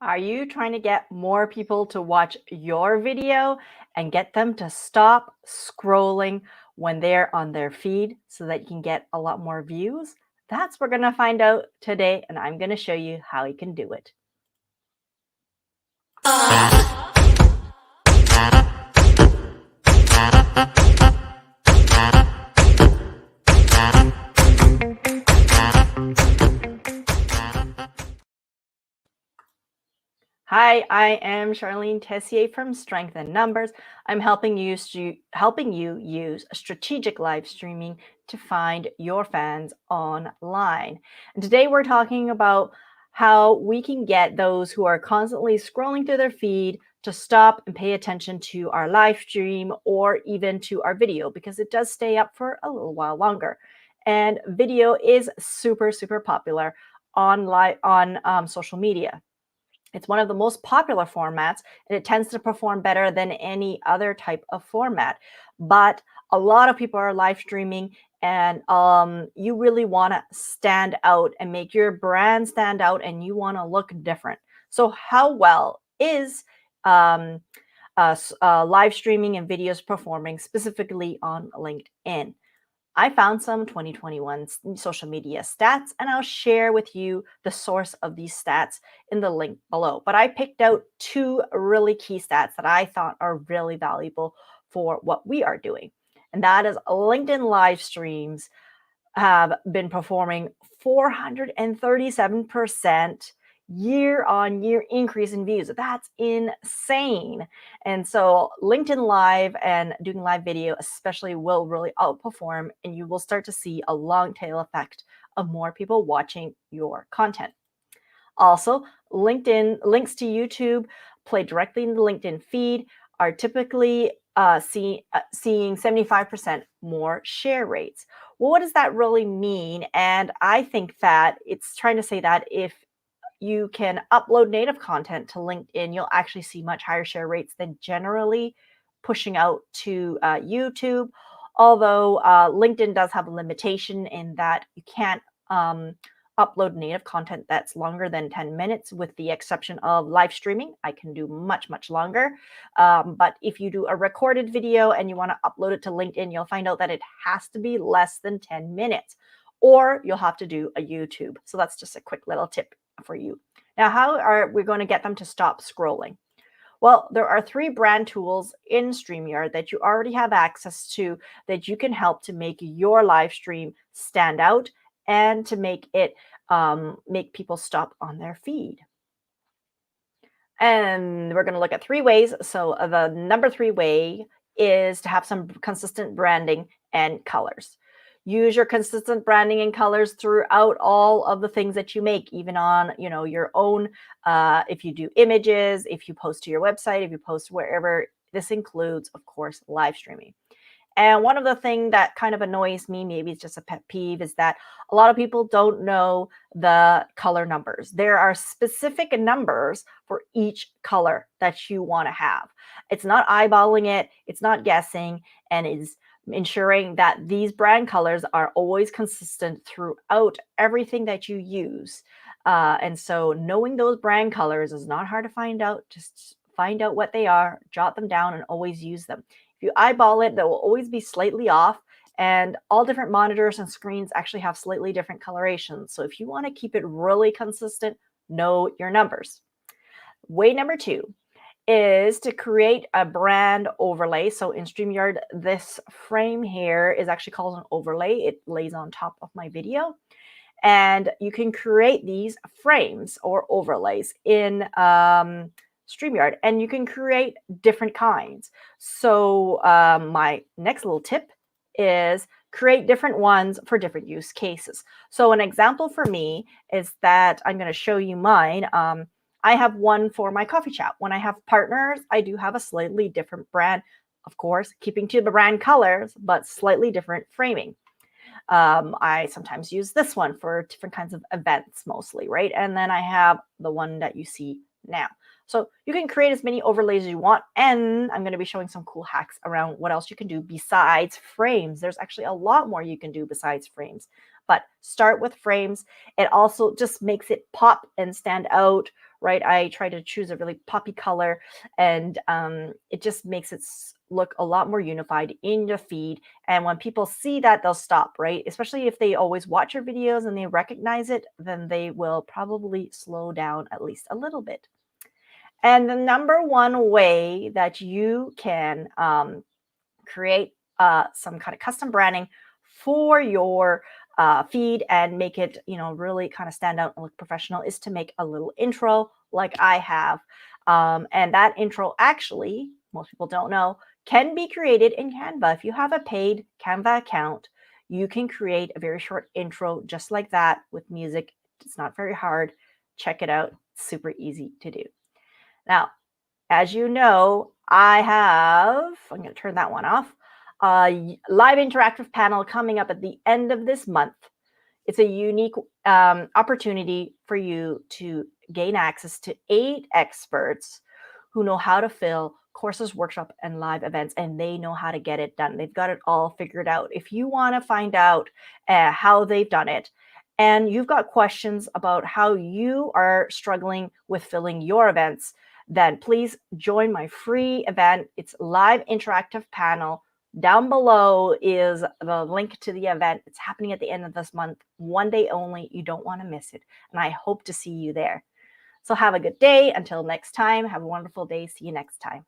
Are you trying to get more people to watch your video and get them to stop scrolling when they're on their feed so that you can get a lot more views? That's what we're going to find out today, and I'm going to show you how you can do it. Hi, I am Charlene Tessier from Strength in Numbers. I'm helping you use strategic live streaming to find your fans online. And today we're talking about how we can get those who are constantly scrolling through their feed to stop and pay attention to our live stream or even to our video, because it does stay up for a little while longer. And video is super popular on social media. It's one of the most popular formats, and it tends to perform better than any other type of format. But a lot of people are live streaming, and you really want to stand out and make your brand stand out, and you want to look different. So how well is live streaming and videos performing specifically on LinkedIn? I found some 2021 social media stats, and I'll share with you the source of these stats in the link below. But I picked out two really key stats that I thought are really valuable for what we are doing. And that is LinkedIn live streams have been performing 437% year-on-year increase in views. That's insane. And so LinkedIn Live and doing live video especially will really outperform, and you will start to see a long tail effect of more people watching your content. Also, LinkedIn links to YouTube play directly in the LinkedIn feed are typically seeing 75% more share rates. Well, what does that really mean? And I think that it's trying to say that if you can upload native content to LinkedIn, you'll actually see much higher share rates than generally pushing out to YouTube. Although LinkedIn does have a limitation in that you can't upload native content that's longer than 10 minutes, with the exception of live streaming. I can do much longer. But if you do a recorded video and you want to upload it to LinkedIn, you'll find out that it has to be less than 10 minutes, or you'll have to do a YouTube. So that's just a quick little tip for you. Now, how are we going to get them to stop scrolling? Well, there are 3 brand tools in Streamyard that you already have access to that you can help to make your live stream stand out and to make it make people stop on their feed. And we're going to look at 3 ways. So the number 3 way is to have some consistent branding and colors. Use your consistent branding and colors throughout all of the things that you make, even on, your own. If you do images, if you post to your website, if you post wherever. This includes, of course, live streaming. And one of the things that kind of annoys me, maybe it's just a pet peeve, is that a lot of people don't know the color numbers. There are specific numbers for each color that you want to have. It's not eyeballing it, it's not guessing, and it's ensuring that these brand colors are always consistent throughout everything that you use. And so knowing those brand colors is not hard to find out. Just find out what they are, jot them down, and always use them. If you eyeball it, that will always be slightly off, and all different monitors and screens actually have slightly different colorations. So if you want to keep it really consistent, know your numbers. Way number 2 is to create a brand overlay. So in StreamYard, this frame here is actually called an overlay. It lays on top of my video. And you can create these frames or overlays in StreamYard, and you can create different kinds. So my next little tip is create different ones for different use cases. So an example for me is that I'm going to show you mine. I have one for my coffee chat. When I have partners, I do have a slightly different brand, of course, keeping to the brand colors, but slightly different framing. I sometimes use this one for different kinds of events mostly, right? And then I have the one that you see now. So you can create as many overlays as you want, and I'm going to be showing some cool hacks around what else you can do besides frames. There's actually a lot more you can do besides frames. but start with frames. It also just makes it pop and stand out, right? I try to choose a really poppy color, and it just makes it look a lot more unified in your feed. And when people see that, they'll stop, right? Especially if they always watch your videos and they recognize it, then they will probably slow down at least a little bit. And the number one way that you can create some kind of custom branding for your feed and make it, really kind of stand out and look professional is to make a little intro like I have. And that intro, actually, most people don't know, can be created in Canva. If you have a paid Canva account, you can create a very short intro just like that with music. It's not very hard. Check it out. It's super easy to do. Now, as you know, I'm going to turn that one off, a live interactive panel coming up at the end of this month. It's a unique opportunity for you to gain access to 8 experts who know how to fill courses, workshops, and live events, and they know how to get it done. They've got it all figured out. If you want to find out how they've done it, and you've got questions about how you are struggling with filling your events, then please join my free event. It's live interactive panel. Down below is the link to the event. It's happening at the end of this month, one day only. You don't want to miss it. And I hope to see you there. So have a good day. Until next time, have a wonderful day. See you next time.